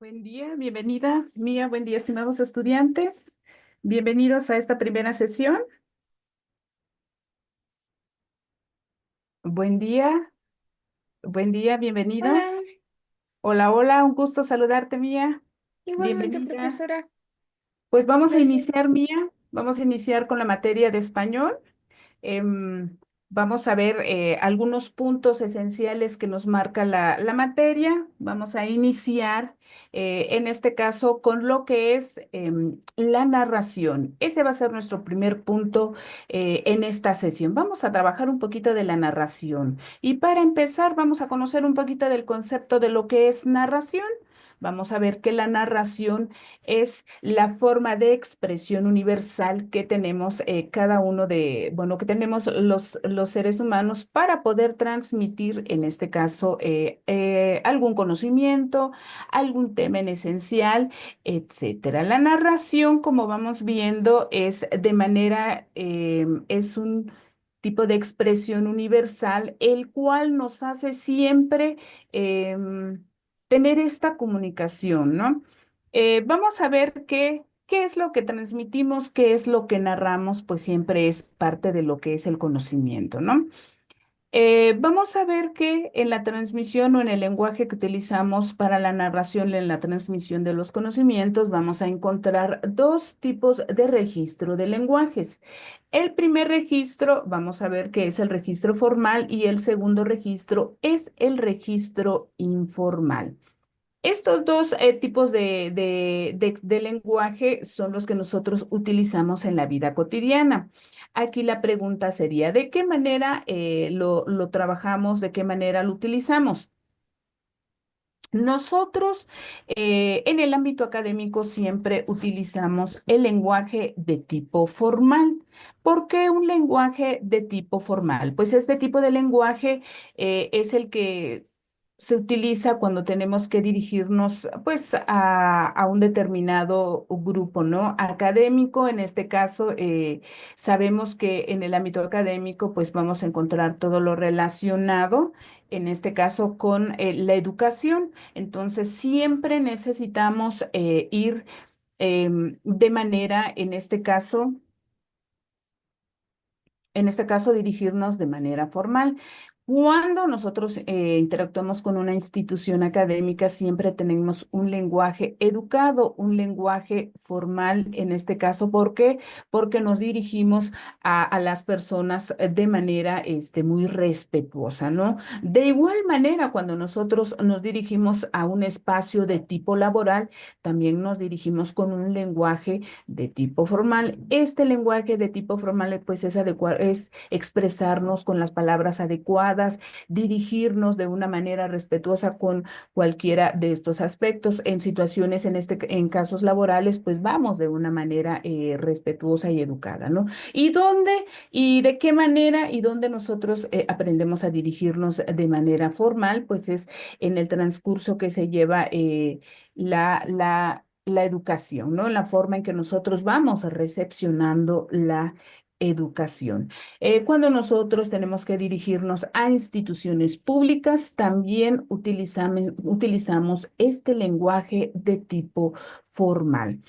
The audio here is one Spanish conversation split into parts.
Buen día, bienvenida, Mía, buen día, estimados estudiantes. Bienvenidos a esta primera sesión. Buen día, Hola, bienvenidos. Hola, hola, un gusto saludarte, Mía. igualmente, Bienvenida. profesora. Pues vamos a iniciar, Gracias. Mía. Vamos a iniciar con la materia de español. Em, Vamos a ver algunos puntos esenciales que nos marca la materia. Vamos a iniciar en este caso con lo que es la narración. Ese va a ser nuestro primer punto en esta sesión. Vamos a trabajar un poquito de la narración y para empezar vamos a conocer un poquito del concepto de lo que es narración. Vamos a ver que la narración es la forma de expresión universal que tenemos cada uno bueno, que tenemos los seres humanos para poder transmitir, en este caso, algún conocimiento, algún tema en esencial, etcétera. La narración, como vamos viendo, es de manera, es un tipo de expresión universal, el cual nos hace siempre tener esta comunicación, ¿no? Vamos a ver qué es lo que transmitimos, qué es lo que narramos, pues siempre es parte de lo que es el conocimiento, ¿no? Vamos a ver que en la transmisión o en el lenguaje que utilizamos para la narración, en la transmisión de los conocimientos, vamos a encontrar dos tipos de registro de lenguajes. El primer registro, vamos a ver que es el registro formal y el segundo registro es el registro informal. Estos dos tipos de lenguaje son los que nosotros utilizamos en la vida cotidiana. Aquí la pregunta sería, ¿de qué manera lo trabajamos? ¿De qué manera lo utilizamos? Nosotros en el ámbito académico siempre utilizamos el lenguaje de tipo formal. ¿Por qué un lenguaje de tipo formal? Pues este tipo de lenguaje es el que se utiliza cuando tenemos que dirigirnos pues a un determinado grupo, ¿no? Académico, en este caso, sabemos que en el ámbito académico pues vamos a encontrar todo lo relacionado, en este caso, con la educación. Entonces, siempre necesitamos ir de manera, en este caso, dirigirnos de manera formal. Cuando nosotros interactuamos con una institución académica, siempre tenemos un lenguaje educado, un lenguaje formal en este caso. ¿Por qué? Porque nos dirigimos a las personas de manera muy respetuosa, ¿no? De igual manera, cuando nosotros nos dirigimos a un espacio de tipo laboral, también nos dirigimos con un lenguaje de tipo formal. Este lenguaje de tipo formal, pues es expresarnos con las palabras adecuadas, dirigirnos de una manera respetuosa con cualquiera de estos aspectos. En situaciones, en casos laborales, pues vamos de una manera respetuosa y educada, ¿no? ¿Y dónde y de qué manera y dónde nosotros aprendemos a dirigirnos de manera formal? Pues es en el transcurso que se lleva la educación, ¿no? La forma en que nosotros vamos recepcionando la educación. Cuando nosotros tenemos que dirigirnos a instituciones públicas, también utilizamos este lenguaje de tipo formal.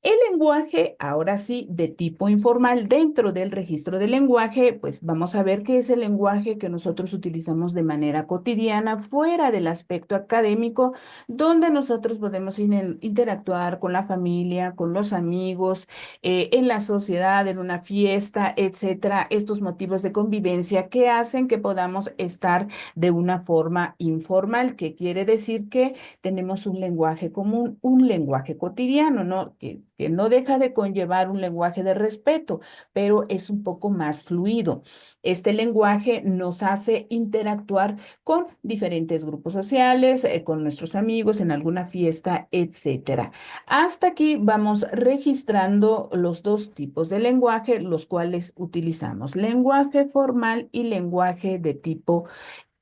El lenguaje, ahora sí, de tipo informal, dentro del registro del lenguaje, pues vamos a ver qué es el lenguaje que nosotros utilizamos de manera cotidiana, fuera del aspecto académico, donde nosotros podemos interactuar con la familia, con los amigos, en la sociedad, en una fiesta, etcétera, estos motivos de convivencia que hacen que podamos estar de una forma informal, que quiere decir que tenemos un lenguaje común, un lenguaje cotidiano, ¿no? Que no deja de conllevar un lenguaje de respeto, pero es un poco más fluido. Este lenguaje nos hace interactuar con diferentes grupos sociales, con nuestros amigos, en alguna fiesta, etcétera. Hasta aquí vamos registrando los dos tipos de lenguaje, los cuales utilizamos, lenguaje formal y lenguaje de tipo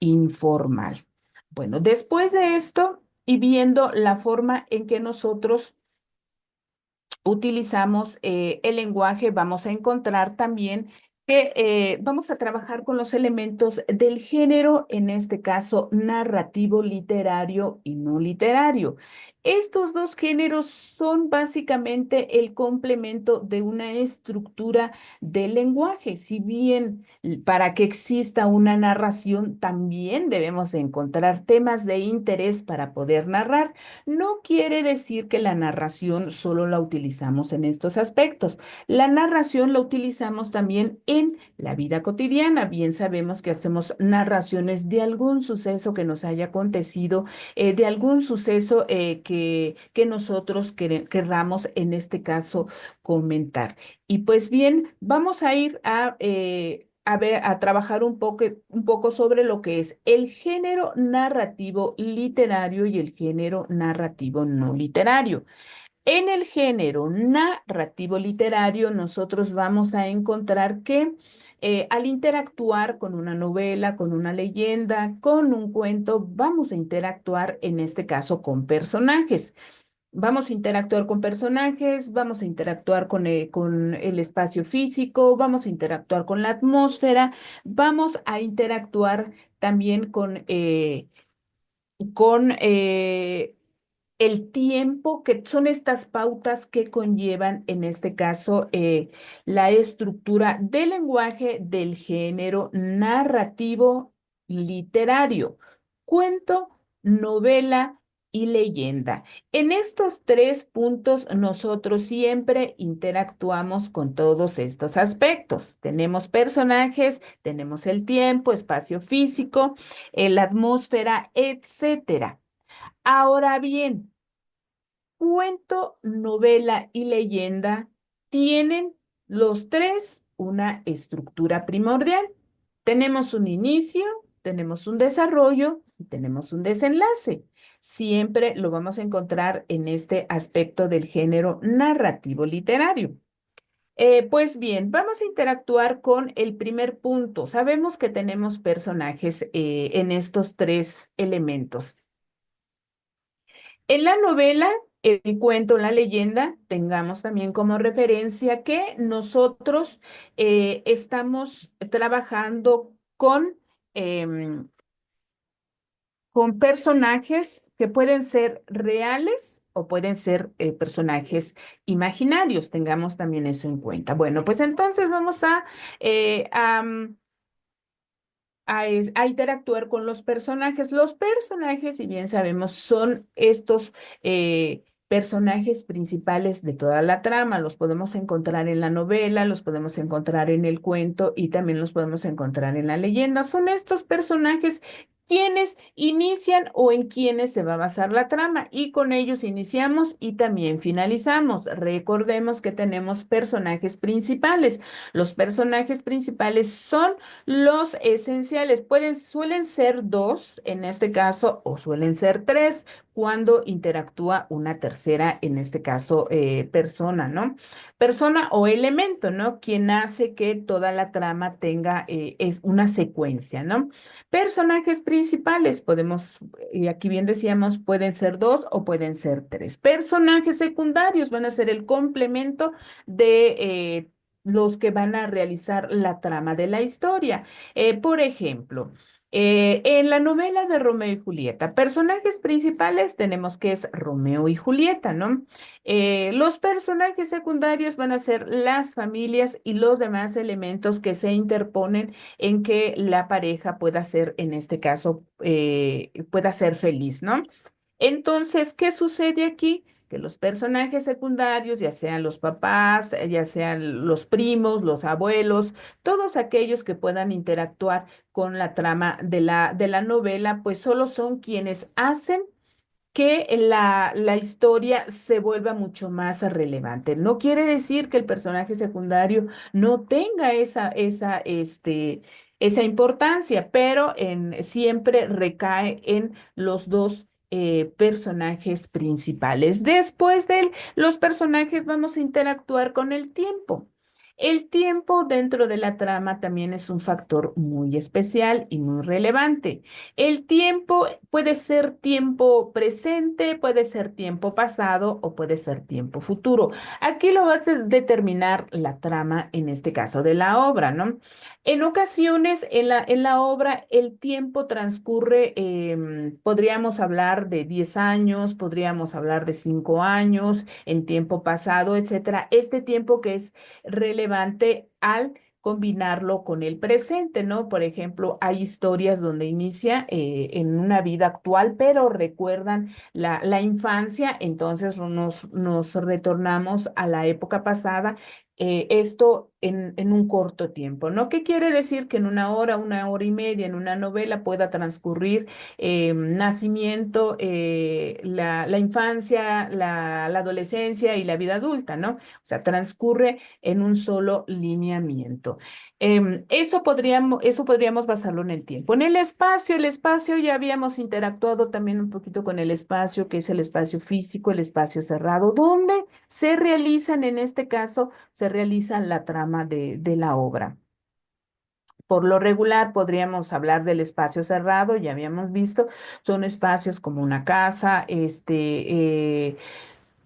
informal. Bueno, después de esto y viendo la forma en que nosotros utilizamos el lenguaje, vamos a encontrar también que vamos a trabajar con los elementos del género, en este caso narrativo, literario y no literario. Estos dos géneros son básicamente el complemento de una estructura del lenguaje. Si bien para que exista una narración también debemos encontrar temas de interés para poder narrar, no quiere decir que la narración solo la utilizamos en estos aspectos. La narración la utilizamos también en la vida cotidiana. Bien sabemos que hacemos narraciones de algún suceso que nos haya acontecido, de algún suceso que nosotros querramos, en este caso, comentar. Y pues bien, vamos a ir a ver, a trabajar un poco sobre lo que es el género narrativo literario y el género narrativo no literario. En el género narrativo literario, nosotros vamos a encontrar que al interactuar con una novela, con una leyenda, con un cuento, vamos a interactuar en este caso con personajes. Vamos a interactuar con personajes, vamos a interactuar con el espacio físico, vamos a interactuar con la atmósfera, vamos a interactuar también con el tiempo, que son estas pautas que conllevan, en este caso, la estructura del lenguaje del género narrativo literario, cuento, novela y leyenda. En estos tres puntos nosotros siempre interactuamos con todos estos aspectos. Tenemos personajes, tenemos el tiempo, espacio físico, la atmósfera, etcétera. Ahora bien, cuento, novela y leyenda tienen los tres una estructura primordial. Tenemos un inicio, tenemos un desarrollo y tenemos un desenlace. Siempre lo vamos a encontrar en este aspecto del género narrativo literario. Pues bien, vamos a interactuar con el primer punto. Sabemos que tenemos personajes en estos tres elementos. En la novela, el cuento, la leyenda, tengamos también como referencia que nosotros estamos trabajando em, con personajes que pueden ser reales o pueden ser personajes imaginarios. Tengamos también eso en cuenta. Bueno, pues entonces vamos eh, a, a interactuar con los personajes. Los personajes, si bien sabemos, son estos personajes principales de toda la trama. Los podemos encontrar en la novela, los podemos encontrar en el cuento y también los podemos encontrar en la leyenda. Son estos personajes quienes inician o en quienes se va a basar la trama, y con ellos iniciamos y también finalizamos. Recordemos que tenemos personajes principales. Los personajes principales son los esenciales. Suelen ser dos en este caso, o suelen ser tres cuando interactúa una tercera, en este caso, persona, ¿no? Persona o elemento, ¿no? Quien hace que toda la trama tenga es una secuencia, ¿no? Personajes principales, y aquí bien decíamos, pueden ser dos o pueden ser tres. Personajes secundarios van a ser el complemento de los que van a realizar la trama de la historia. Por ejemplo, en la novela de Romeo y Julieta, personajes principales tenemos que es Romeo y Julieta, ¿no? Los personajes secundarios van a ser las familias y los demás elementos que se interponen en que la pareja pueda ser, en este caso, pueda ser feliz, ¿no? Entonces, ¿qué sucede aquí? Que los personajes secundarios, ya sean los papás, ya sean los primos, los abuelos, todos aquellos que puedan interactuar con la trama de la novela, pues solo son quienes hacen que la historia se vuelva mucho más relevante. No quiere decir que el personaje secundario no tenga esa importancia, pero siempre recae en los dos personajes principales. Después de los personajes vamos a interactuar con el tiempo. El tiempo dentro de la trama también es un factor muy especial y muy relevante. El tiempo puede ser tiempo presente, puede ser tiempo pasado o puede ser tiempo futuro. Aquí lo va a determinar la trama, en este caso de la obra, ¿no? En ocasiones en la obra el tiempo transcurre, podríamos hablar de 10 años, podríamos hablar de 5 años, en tiempo pasado, etcétera. Este tiempo que es relevante al combinarlo con el presente, ¿no? Por ejemplo, hay historias donde inicia en una vida actual, pero recuerdan la infancia, entonces nos retornamos a la época pasada, esto en un corto tiempo, ¿no? ¿Qué quiere decir? Que en una hora y media, en una novela pueda transcurrir nacimiento, la infancia, la adolescencia y la vida adulta, ¿no? O sea, transcurre en un solo lineamiento. Eso podríamos basarlo en el tiempo. En el espacio ya habíamos interactuado también un poquito con el espacio, que es el espacio físico, el espacio cerrado, donde se realizan, en este caso, se realiza la trama de la obra. Por lo regular, podríamos hablar del espacio cerrado, ya habíamos visto, son espacios como una casa,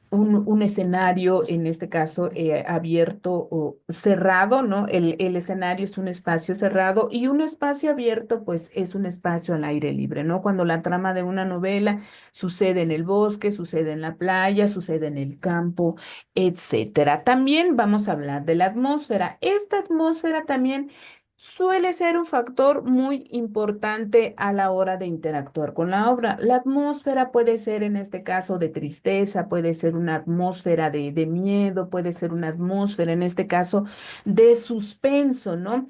un escenario, en este caso abierto o cerrado, ¿no? El escenario es un espacio cerrado y un espacio abierto, pues es un espacio al aire libre, ¿no? Cuando la trama de una novela sucede en el bosque, sucede en la playa, sucede en el campo, etcétera. También vamos a hablar de la atmósfera. Esta atmósfera también suele ser un factor muy importante a la hora de interactuar con la obra. La atmósfera puede ser, en este caso, de tristeza, puede ser una atmósfera de miedo, puede ser una atmósfera, en este caso, de suspenso, ¿no?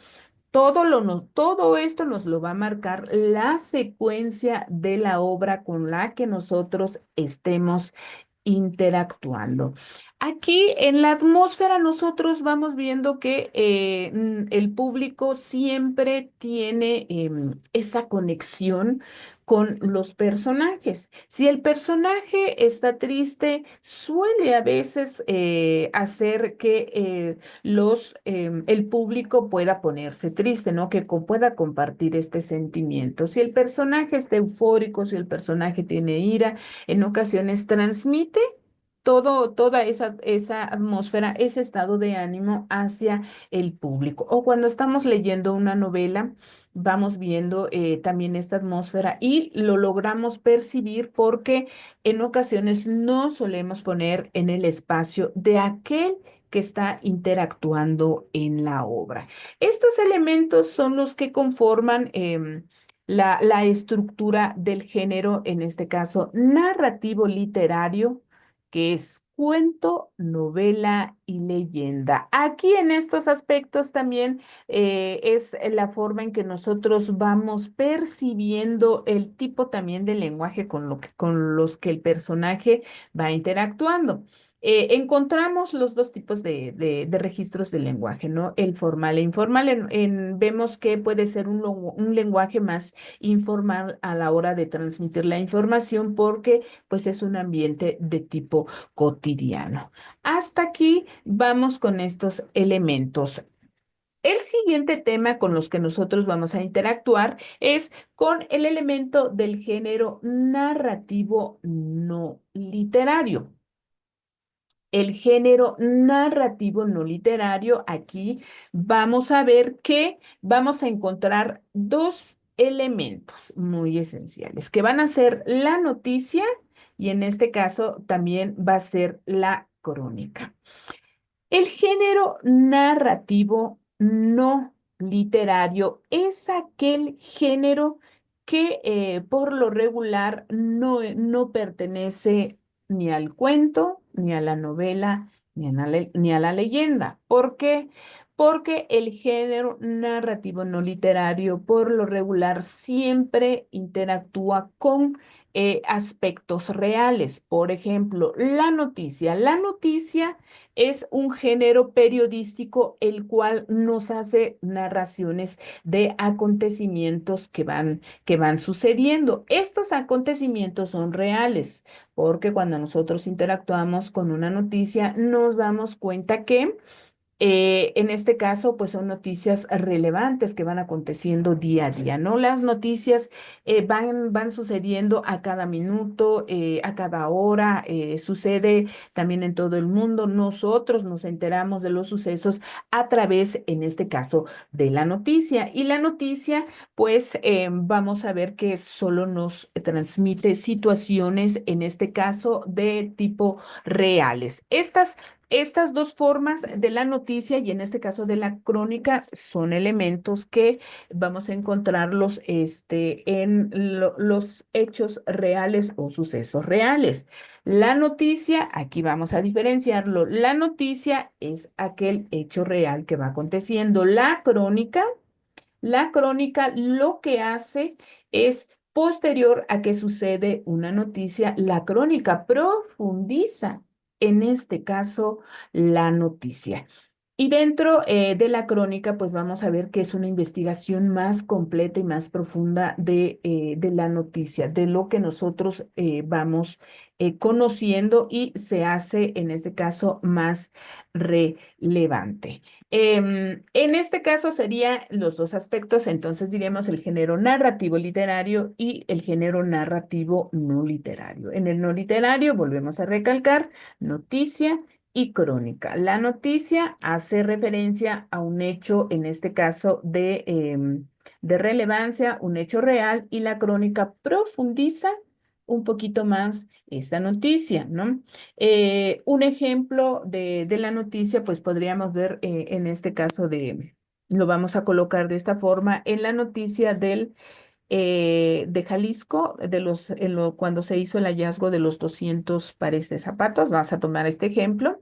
Todo esto nos lo va a marcar la secuencia de la obra con la que nosotros estemos interactuando. Aquí en la atmósfera nosotros vamos viendo que el público siempre tiene esa conexión con los personajes. Si el personaje está triste, suele a veces hacer que el público pueda ponerse triste, ¿no? Que pueda compartir este sentimiento. Si el personaje está eufórico, si el personaje tiene ira, en ocasiones transmite toda esa atmósfera, ese estado de ánimo hacia el público. O cuando estamos leyendo una novela, vamos viendo también esta atmósfera y lo logramos percibir porque en ocasiones no solemos poner en el espacio de aquel que está interactuando en la obra. Estos elementos son los que conforman la estructura del género, en este caso narrativo literario, que es cuento, novela y leyenda. Aquí en estos aspectos también es la forma en que nosotros vamos percibiendo el tipo también de lenguaje con los que el personaje va interactuando. Encontramos los dos tipos de registros del lenguaje, ¿no? El formal e informal. Vemos que puede ser un lenguaje más informal a la hora de transmitir la información porque pues es un ambiente de tipo cotidiano. Hasta aquí vamos con estos elementos. El siguiente tema con los que nosotros vamos a interactuar es con el elemento del género narrativo no literario. El género narrativo no literario, aquí vamos a ver que vamos a encontrar dos elementos muy esenciales, que van a ser la noticia y en este caso también va a ser la crónica. El género narrativo no literario es aquel género que por lo regular no pertenece ni al cuento, ni a la novela, ni a la leyenda. ¿Por qué? Porque el género narrativo no literario por lo regular siempre interactúa con aspectos reales. Por ejemplo, la noticia. La noticia es un género periodístico el cual nos hace narraciones de acontecimientos que van sucediendo. Estos acontecimientos son reales porque cuando nosotros interactuamos con una noticia nos damos cuenta que En este caso, pues son noticias relevantes que van aconteciendo día a día, ¿no? Las noticias van sucediendo a cada minuto, a cada hora, sucede también en todo el mundo. Nosotros nos enteramos de los sucesos a través, en este caso, de la noticia. Y la noticia, pues vamos a ver que solo nos transmite situaciones, en este caso, de tipo reales. Estas dos formas de la noticia y en este caso de la crónica son elementos que vamos a encontrarlos en los hechos reales o sucesos reales. La noticia, aquí vamos a diferenciarlo, la noticia es aquel hecho real que va aconteciendo. La crónica lo que hace es, posterior a que sucede una noticia, la crónica profundiza, en este caso, la noticia. Y dentro de la crónica, pues vamos a ver que es una investigación más completa y más profunda de la noticia, de lo que nosotros vamos conociendo y se hace, en este caso, más relevante. En este caso serían los dos aspectos, entonces diríamos el género narrativo literario y el género narrativo no literario. En el no literario, volvemos a recalcar, noticia y crónica. La noticia hace referencia a un hecho, en este caso de relevancia, un hecho real, y la crónica profundiza un poquito más esta noticia, ¿no? Un ejemplo de la noticia, pues podríamos ver en este caso lo vamos a colocar de esta forma, en la noticia de Jalisco, cuando se hizo el hallazgo de los 200 pares de zapatos. Vamos a tomar este ejemplo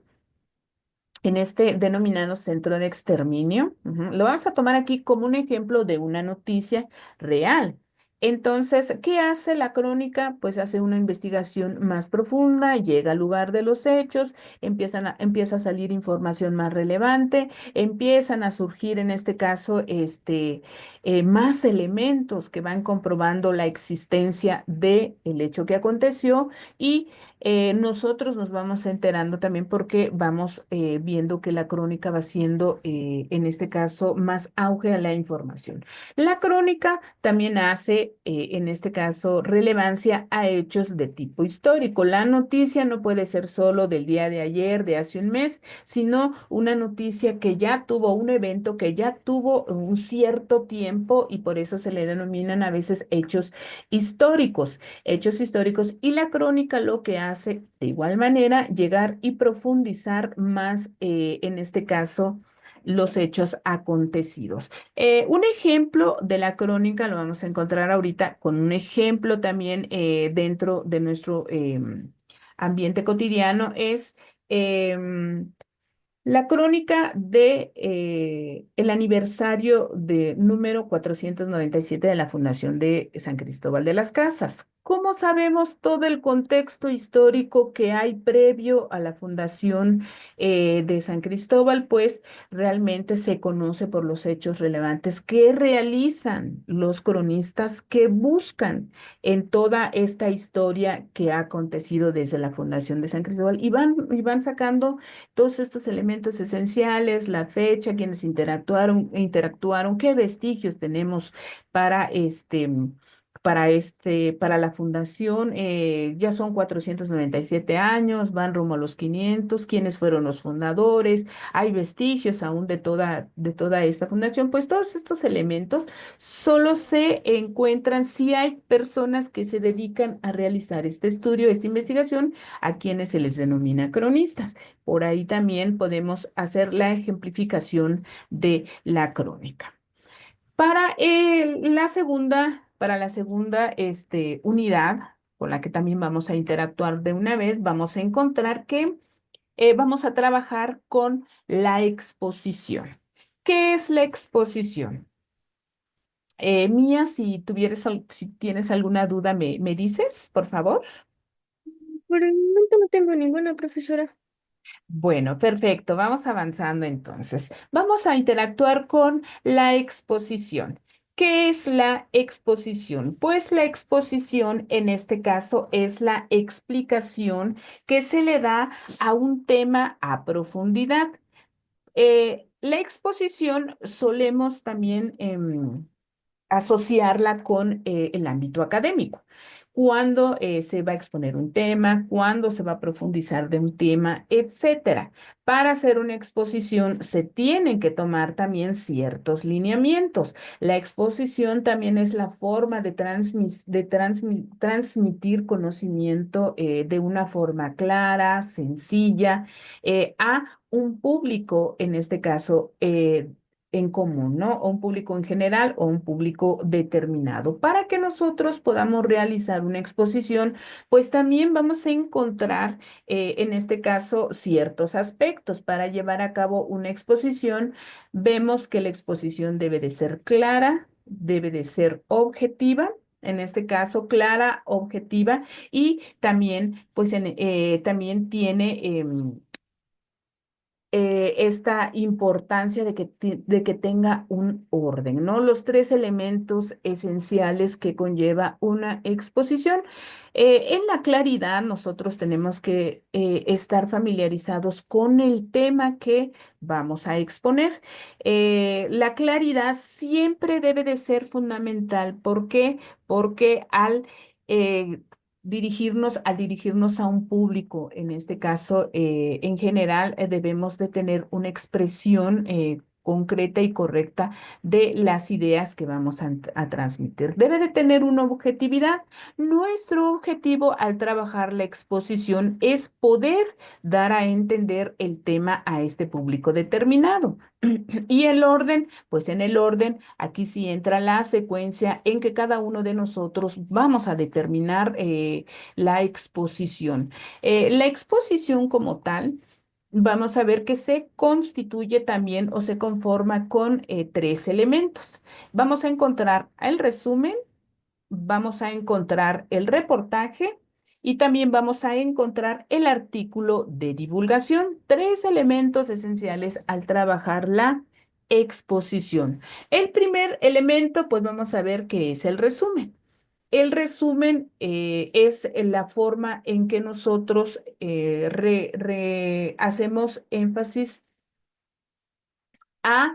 en este denominado centro de exterminio. Lo vamos a tomar aquí como un ejemplo de una noticia real. Entonces, ¿qué hace la crónica? Pues hace una investigación más profunda, llega al lugar de los hechos, empieza a salir información más relevante, empiezan a surgir en este caso más elementos que van comprobando la existencia del hecho que aconteció, y nosotros nos vamos enterando también porque vamos viendo que la crónica va siendo, en este caso, más auge a la información. La crónica también hace, en este caso, relevancia a hechos de tipo histórico. La noticia no puede ser solo del día de ayer, de hace un mes, sino una noticia que ya tuvo un evento, que ya tuvo un cierto tiempo, y por eso se le denominan a veces hechos históricos, y la crónica lo que hace de igual manera llegar y profundizar más, en este caso, los hechos acontecidos. Un ejemplo de la crónica lo vamos a encontrar ahorita con un ejemplo también dentro de nuestro ambiente cotidiano, es la crónica de el aniversario de número 497 de la Fundación de San Cristóbal de las Casas. ¿Cómo sabemos todo el contexto histórico que hay previo a la fundación de San Cristóbal? Pues realmente se conoce por los hechos relevantes que realizan los cronistas, que buscan en toda esta historia que ha acontecido desde la fundación de San Cristóbal, y van sacando todos estos elementos esenciales, la fecha, quienes interactuaron, qué vestigios tenemos para para la fundación. Ya son 497 años, van rumbo a los 500, quiénes fueron los fundadores, hay vestigios aún de toda esta fundación. Pues todos estos elementos solo se encuentran si hay personas que se dedican a realizar este estudio, esta investigación, a quienes se les denomina cronistas. Por ahí también podemos hacer la ejemplificación de la crónica. Para la segunda unidad, con la que también vamos a interactuar de una vez, vamos a encontrar que vamos a trabajar con la exposición. ¿Qué es la exposición? Mía, si tienes alguna duda, me dices, por favor. Por el momento no tengo ninguna profesora. Bueno, perfecto. Vamos avanzando entonces. Vamos a interactuar con la exposición. ¿Qué es la exposición? Pues la exposición en este caso es la explicación que se le da a un tema a profundidad. La exposición solemos también asociarla con el ámbito académico. Cuándo se va a exponer un tema, cuándo se va a profundizar de un tema, etcétera. Para hacer una exposición se tienen que tomar también ciertos lineamientos. La exposición también es la forma de, transmitir conocimiento de una forma clara, sencilla, a un público, en este caso, en común, ¿no? O un público en general o un público determinado. Para que nosotros podamos realizar una exposición, pues también vamos a encontrar, en este caso, ciertos aspectos. Para llevar a cabo una exposición, vemos que la exposición debe de ser clara, debe de ser objetiva. En este caso, clara, objetiva y también, pues, también tiene esta importancia de que tenga un orden, ¿no? Los tres elementos esenciales que conlleva una exposición. En la claridad, nosotros tenemos que estar familiarizados con el tema que vamos a exponer. La claridad siempre debe de ser fundamental. ¿Por qué? Porque eh, al dirigirnos a un público, en este caso, en general, debemos de tener una expresión concreta y correcta de las ideas que vamos a transmitir. Debe de tener una objetividad. Nuestro objetivo al trabajar la exposición es poder dar a entender el tema a este público determinado. Y el orden, pues en el orden, aquí sí entra la secuencia en que cada uno de nosotros vamos a determinar la exposición. La exposición como tal, vamos a ver que se constituye también o se conforma con tres elementos. Vamos a encontrar el resumen, vamos a encontrar el reportaje y también vamos a encontrar el artículo de divulgación. Tres elementos esenciales al trabajar la exposición. El primer elemento, pues vamos a ver que es el resumen. El resumen es la forma en que nosotros hacemos énfasis a,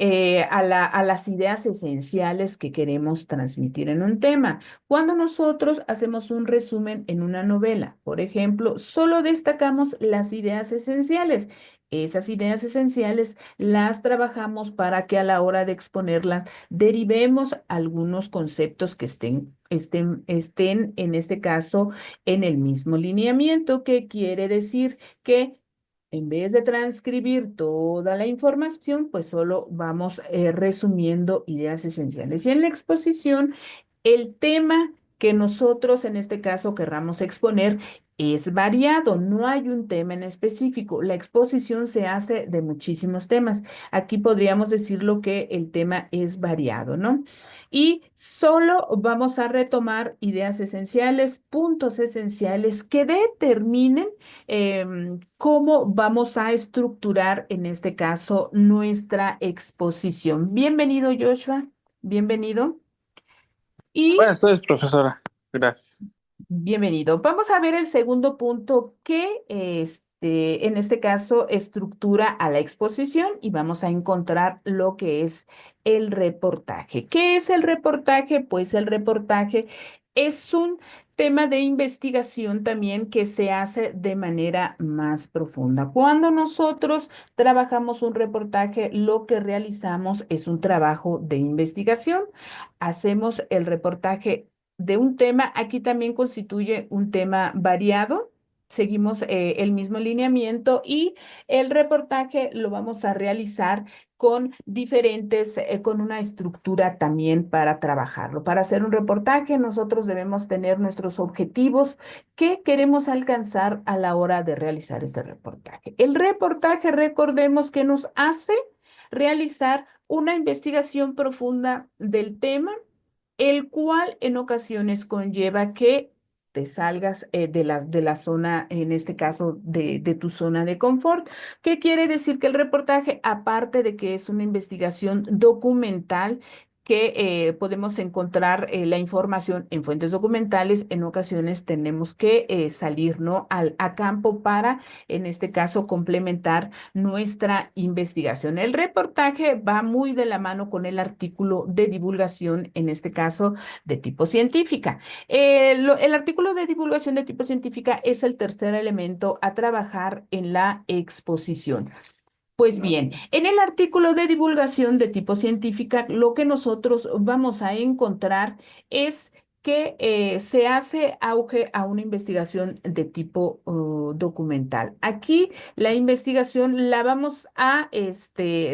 a las ideas esenciales que queremos transmitir en un tema. Cuando nosotros hacemos un resumen en una novela, por ejemplo, solo destacamos las ideas esenciales. Esas ideas esenciales las trabajamos para que a la hora de exponerlas derivemos algunos conceptos que estén en este caso en el mismo lineamiento, que quiere decir que en vez de transcribir toda la información, pues solo vamos resumiendo ideas esenciales. Y en la exposición, el tema que nosotros en este caso querramos exponer es variado, no hay un tema en específico. La exposición se hace de muchísimos temas. Aquí podríamos decirlo que el tema es variado, ¿no? Y solo vamos a retomar ideas esenciales, puntos esenciales que determinen cómo vamos a estructurar, en este caso, nuestra exposición. Bienvenido, Joshua. Bienvenido. Y Buenas tardes, profesora. Gracias. bienvenido. Vamos a ver el segundo punto que, en este caso, estructura a la exposición y vamos a encontrar lo que es el reportaje. ¿Qué es el reportaje? Pues el reportaje es un tema de investigación también que se hace de manera más profunda. Cuando nosotros trabajamos un reportaje, lo que realizamos es un trabajo de investigación. Hacemos el reportaje de un tema, aquí también constituye un tema variado. Seguimos el mismo lineamiento y el reportaje lo vamos a realizar con con una estructura también para trabajarlo. Para hacer un reportaje, nosotros debemos tener nuestros objetivos que queremos alcanzar a la hora de realizar este reportaje. El reportaje, recordemos que nos hace realizar una investigación profunda del tema, el cual en ocasiones conlleva que te salgas de la zona, en este caso, de tu zona de confort. ¿Qué quiere decir? Que el reportaje, aparte de que es una investigación documental, que podemos encontrar la información en fuentes documentales. En ocasiones tenemos que salir, ¿no? A campo para, en este caso, complementar nuestra investigación. El reportaje va muy de la mano con el artículo de divulgación, en este caso, de tipo científica. El artículo de divulgación de tipo científica es el tercer elemento a trabajar en la exposición. Pues bien, en el artículo de divulgación de tipo científica, lo que nosotros vamos a encontrar es que se hace auge a una investigación de tipo documental. Aquí la investigación la vamos a,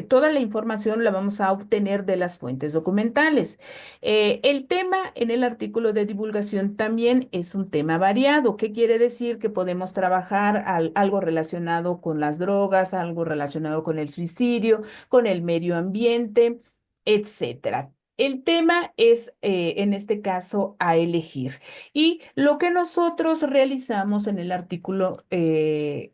toda la información la vamos a obtener de las fuentes documentales. El tema en el artículo de divulgación también es un tema variado. ¿Qué quiere decir? Que podemos trabajar algo relacionado con las drogas, algo relacionado con el suicidio, con el medio ambiente, etcétera. El tema es, en este caso, a elegir. Y lo que nosotros realizamos en el artículo de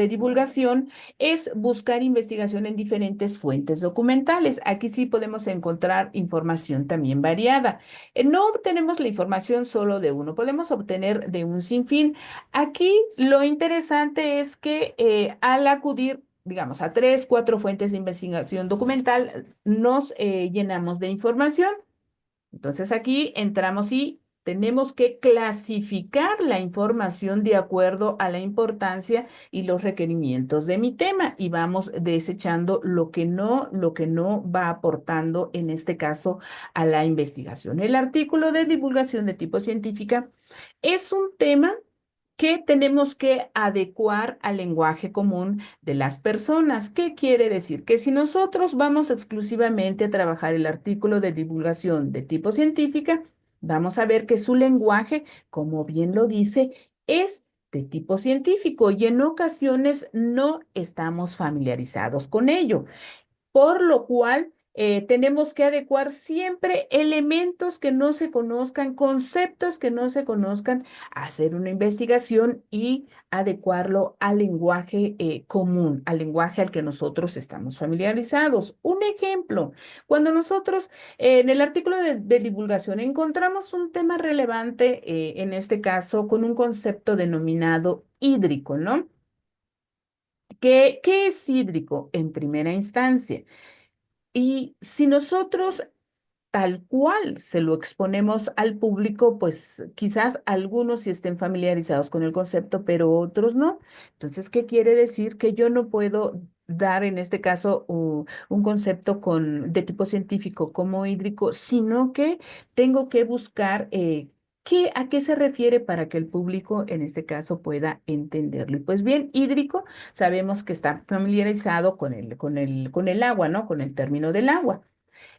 divulgación es buscar investigación en diferentes fuentes documentales. Aquí sí podemos encontrar información también variada. No obtenemos la información solo de uno, podemos obtener de un sinfín. Aquí lo interesante es que al acudir, digamos, a tres, cuatro fuentes de investigación documental, nos llenamos de información. Entonces aquí entramos y tenemos que clasificar la información de acuerdo a la importancia y los requerimientos de mi tema y vamos desechando lo que no va aportando en este caso a la investigación. El artículo de divulgación de tipo científica es un tema que tenemos que adecuar al lenguaje común de las personas. ¿Qué quiere decir? Que si nosotros vamos exclusivamente a trabajar el artículo de divulgación de tipo científica, vamos a ver que su lenguaje, como bien lo dice, es de tipo científico y en ocasiones no estamos familiarizados con ello, por lo cual tenemos que adecuar siempre elementos que no se conozcan, conceptos que no se conozcan, hacer una investigación y adecuarlo al lenguaje común, al lenguaje al que nosotros estamos familiarizados. Un ejemplo, cuando nosotros en el artículo de divulgación encontramos un tema relevante, en este caso con un concepto denominado hídrico, ¿no? ¿Qué es hídrico en primera instancia? Y si nosotros tal cual se lo exponemos al público, pues quizás algunos sí estén familiarizados con el concepto, pero otros no. Entonces, ¿qué quiere decir? Que yo no puedo dar en este caso un concepto de tipo científico como hídrico, sino que tengo que buscar a qué se refiere para que el público en este caso pueda entenderlo. Y pues bien, hídrico, sabemos que está familiarizado con el agua, ¿no? Con el término del agua.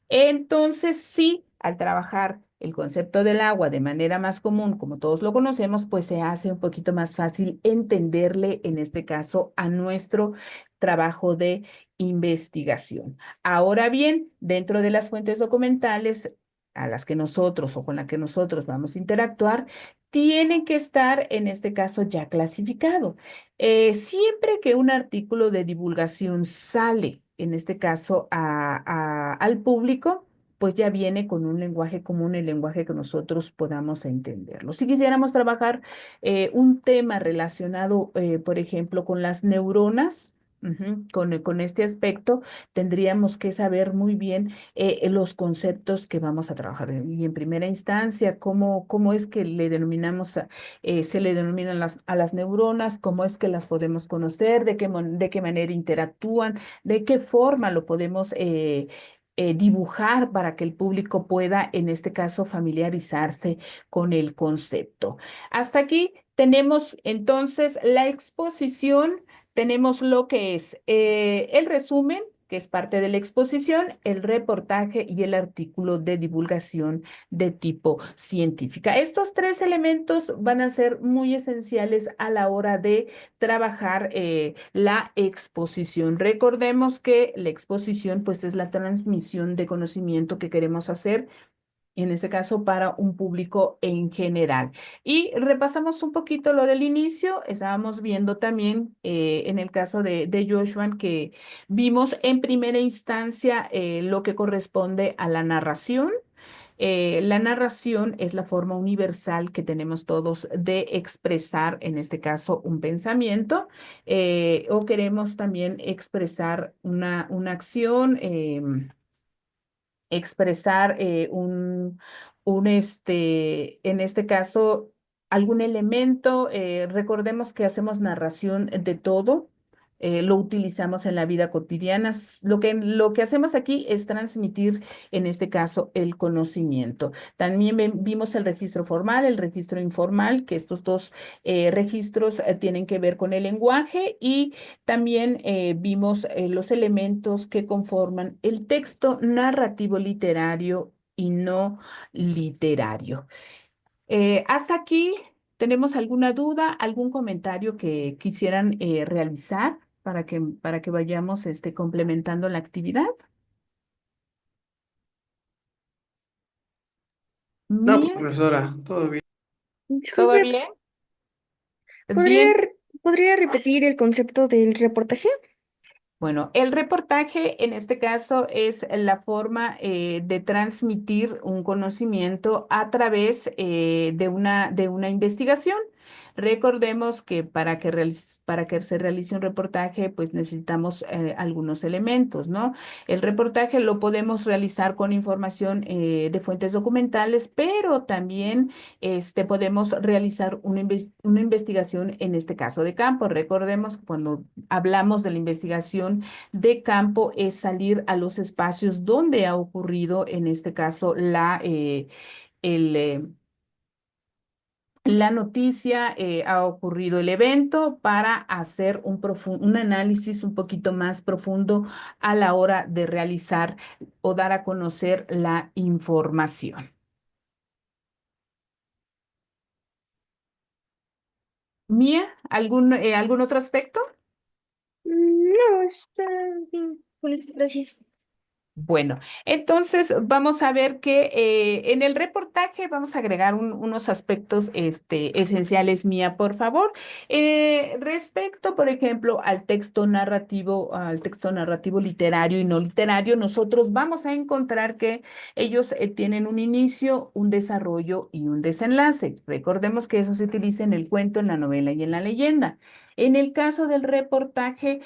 Entonces, sí, al trabajar el concepto del agua de manera más común, como todos lo conocemos, pues se hace un poquito más fácil entenderle, en este caso, a nuestro trabajo de investigación. Ahora bien, dentro de las fuentes documentales a las que nosotros o con las que nosotros vamos a interactuar, tienen que estar, en este caso, ya clasificado. Siempre que un artículo de divulgación sale, en este caso, al público, pues ya viene con un lenguaje común, el lenguaje que nosotros podamos entenderlo. Si quisiéramos trabajar un tema relacionado, por ejemplo, con las neuronas, con este aspecto, tendríamos que saber muy bien los conceptos que vamos a trabajar. Y en primera instancia, cómo es que le denominamos, se le denominan a las neuronas, cómo es que las podemos conocer, de qué manera interactúan, de qué forma lo podemos dibujar para que el público pueda, en este caso, familiarizarse con el concepto. Hasta aquí tenemos entonces la exposición, tenemos lo que es el resumen, que es parte de la exposición, el reportaje y el artículo de divulgación de tipo científica. Estos tres elementos van a ser muy esenciales a la hora de trabajar la exposición. Recordemos que la exposición pues es la transmisión de conocimiento que queremos hacer en este caso para un público en general. Y repasamos un poquito lo del inicio, estábamos viendo también en el caso de Joshua que vimos en primera instancia lo que corresponde a la narración. La narración es la forma universal que tenemos todos de expresar, en este caso, un pensamiento, o queremos también expresar una acción. Expresar en este caso, algún elemento. Recordemos que hacemos narración de todo, lo utilizamos en la vida cotidiana. Lo que hacemos aquí es transmitir, en este caso, el conocimiento. También vimos el registro formal, el registro informal, que estos dos registros tienen que ver con el lenguaje y también vimos los elementos que conforman el texto narrativo literario y no literario. Hasta aquí, ¿tenemos alguna duda, algún comentario que quisieran realizar para que vayamos complementando la actividad? No, Mía, profesora, todo bien. ¿todo Disculpe, bien? ¿podría, Bien. podría repetir el concepto del reportaje? Bueno, el reportaje en este caso es la forma de transmitir un conocimiento a través de una investigación. Recordemos que para que se realice un reportaje, pues necesitamos algunos elementos, ¿no? El reportaje lo podemos realizar con información de fuentes documentales, pero también podemos realizar una investigación, en este caso de campo. Recordemos que cuando hablamos de la investigación de campo es salir a los espacios donde ha ocurrido, en este caso, el, eh, la noticia, ha ocurrido el evento para hacer un análisis un poquito más profundo a la hora de realizar o dar a conocer la información. Mía, ¿algún otro aspecto? No, está bien. Gracias. Bueno, entonces vamos a ver que en el reportaje vamos a agregar unos aspectos esenciales, Mía, por favor. Respecto, por ejemplo, al texto narrativo literario y no literario, nosotros vamos a encontrar que ellos tienen un inicio, un desarrollo y un desenlace. Recordemos que eso se utiliza en el cuento, en la novela y en la leyenda. En el caso del reportaje,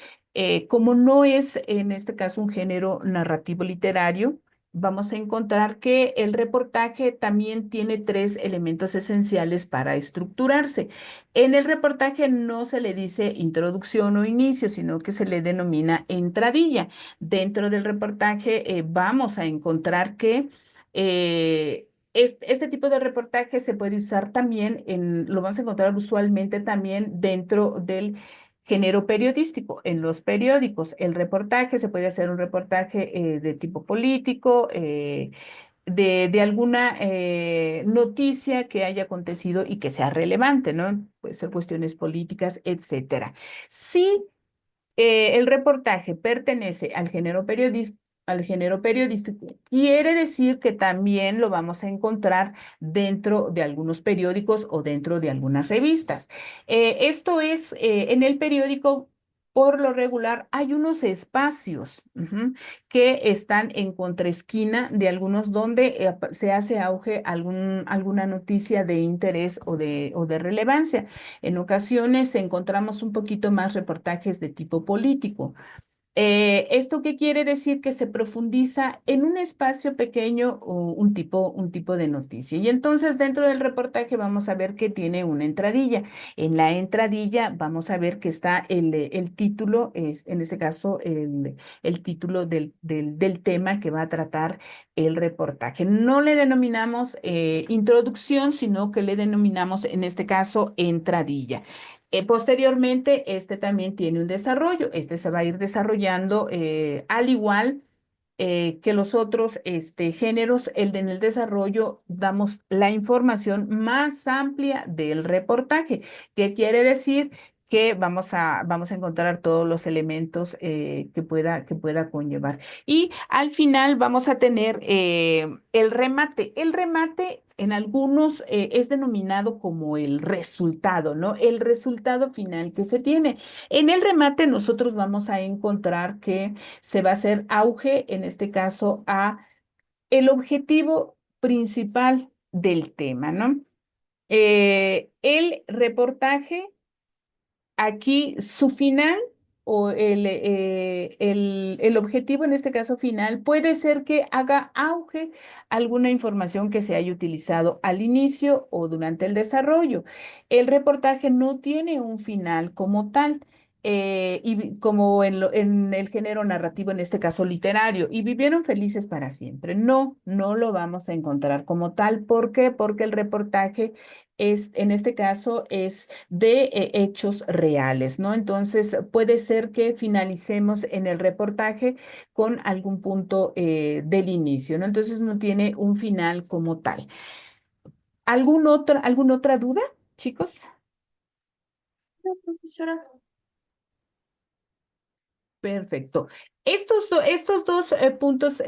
como no es en este caso un género narrativo literario, vamos a encontrar que el reportaje también tiene tres elementos esenciales para estructurarse. En el reportaje no se le dice introducción o inicio, sino que se le denomina entradilla. Dentro del reportaje vamos a encontrar que este tipo de reportaje se puede usar también lo vamos a encontrar usualmente también dentro del género periodístico. En los periódicos, el reportaje se puede hacer un reportaje de tipo político, de alguna noticia que haya acontecido y que sea relevante, ¿no? Puede ser cuestiones políticas, etcétera. Sí, el reportaje pertenece al género periodístico. Quiere decir que también lo vamos a encontrar dentro de algunos periódicos o dentro de algunas revistas. Esto es, en el periódico, por lo regular, hay unos espacios que están en contraesquina de algunos donde se hace auge alguna noticia de interés o de relevancia. En ocasiones encontramos un poquito más reportajes de tipo político. ¿Esto qué quiere decir? Que se profundiza en un espacio pequeño o un tipo de noticia. Y entonces dentro del reportaje vamos a ver que tiene una entradilla. En la entradilla vamos a ver que está el título, en este caso el título del tema que va a tratar el reportaje. No le denominamos introducción, sino que le denominamos, en este caso, entradilla. Posteriormente, este también tiene un desarrollo. Este se va a ir desarrollando al igual que los otros géneros. En el desarrollo damos la información más amplia del reportaje. ¿Qué quiere decir? que vamos a encontrar todos los elementos que pueda conllevar. Y al final vamos a tener el remate. El remate en algunos es denominado como el resultado, ¿no? El resultado final que se tiene. En el remate nosotros vamos a encontrar que se va a hacer auge, en este caso, a el objetivo principal del tema, ¿no? El reportaje, aquí su final o el objetivo en este caso final puede ser que haga auge alguna información que se haya utilizado al inicio o durante el desarrollo. El reportaje no tiene un final como tal. Como en el género narrativo, en este caso literario, y vivieron felices para siempre. No, no lo vamos a encontrar como tal. ¿Por qué? Porque el reportaje en este caso, es de hechos reales, ¿no? Entonces, puede ser que finalicemos en el reportaje con algún punto del inicio, ¿no? Entonces, no tiene un final como tal. ¿Alguna otra duda, chicos? No, profesora. Perfecto. Estos dos puntos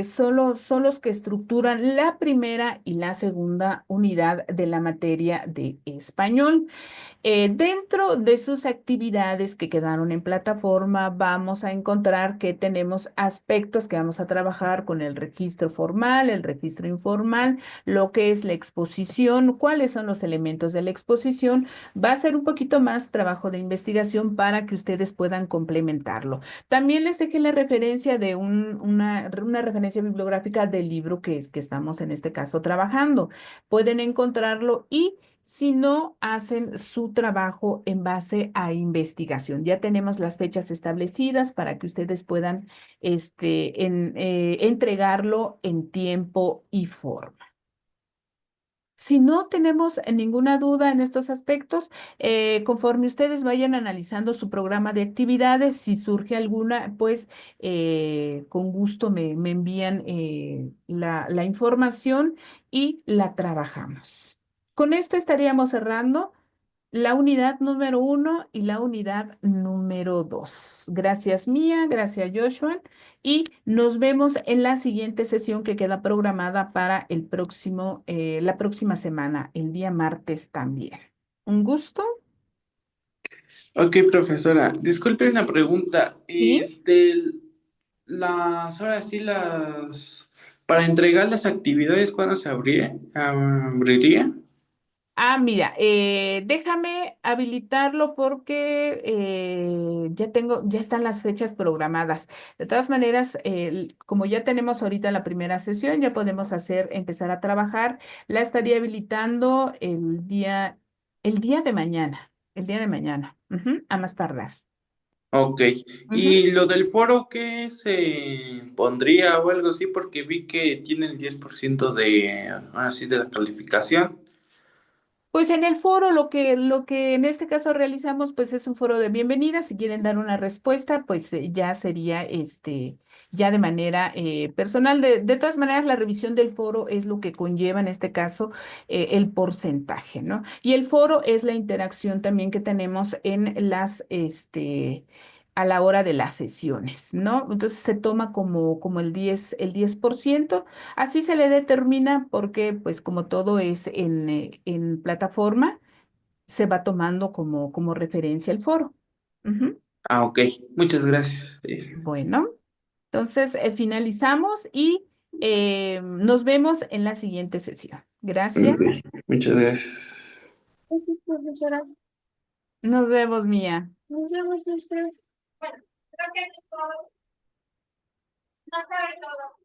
son los que estructuran la primera y la segunda unidad de la materia de español. Dentro de sus actividades que quedaron en plataforma, vamos a encontrar que tenemos aspectos que vamos a trabajar con el registro formal, el registro informal, lo que es la exposición, cuáles son los elementos de la exposición. Va a ser un poquito más trabajo de investigación para que ustedes puedan complementarlo. También les dejé la referencia de una referencia bibliográfica del libro que estamos en este caso trabajando. Pueden encontrarlo y si no hacen su trabajo en base a investigación. Ya tenemos las fechas establecidas para que ustedes puedan entregarlo en tiempo y forma. Si no tenemos ninguna duda en estos aspectos, conforme ustedes vayan analizando su programa de actividades, si surge alguna, pues con gusto me envían la información y la trabajamos. Con esto estaríamos cerrando la unidad número 1 y la unidad número 2. Gracias, Mía, gracias, Joshua. Y nos vemos en la siguiente sesión que queda programada para la próxima semana, el día martes también. Un gusto. Ok, profesora. Disculpe una pregunta. ¿Sí? Ahora sí, para entregar las actividades, ¿cuándo se abriría? Mira, déjame habilitarlo porque ya están las fechas programadas. De todas maneras, como ya tenemos ahorita la primera sesión, ya podemos empezar a trabajar. La estaría habilitando el día de mañana, ujú, a más tardar. Ok. Ujú. ¿Y lo del foro qué se pondría o algo así? Porque vi que tiene el 10% así de la calificación. Pues en el foro lo que en este caso realizamos pues es un foro de bienvenida. Si quieren dar una respuesta, pues ya sería ya de manera personal. De todas maneras, la revisión del foro es lo que conlleva en este caso el porcentaje, ¿no? Y el foro es la interacción también que tenemos en a la hora de las sesiones, ¿no? Entonces se toma como el 10%. Así se le determina porque, pues como todo es en plataforma, se va tomando como referencia el foro. Ujú. Ah, ok. Muchas gracias. Sí. Bueno, entonces finalizamos y nos vemos en la siguiente sesión. Ok, Gracias. muchas gracias. Gracias, profesora. Nos vemos, Mía. Nos vemos, maestra. Bueno, creo que no sabe todo.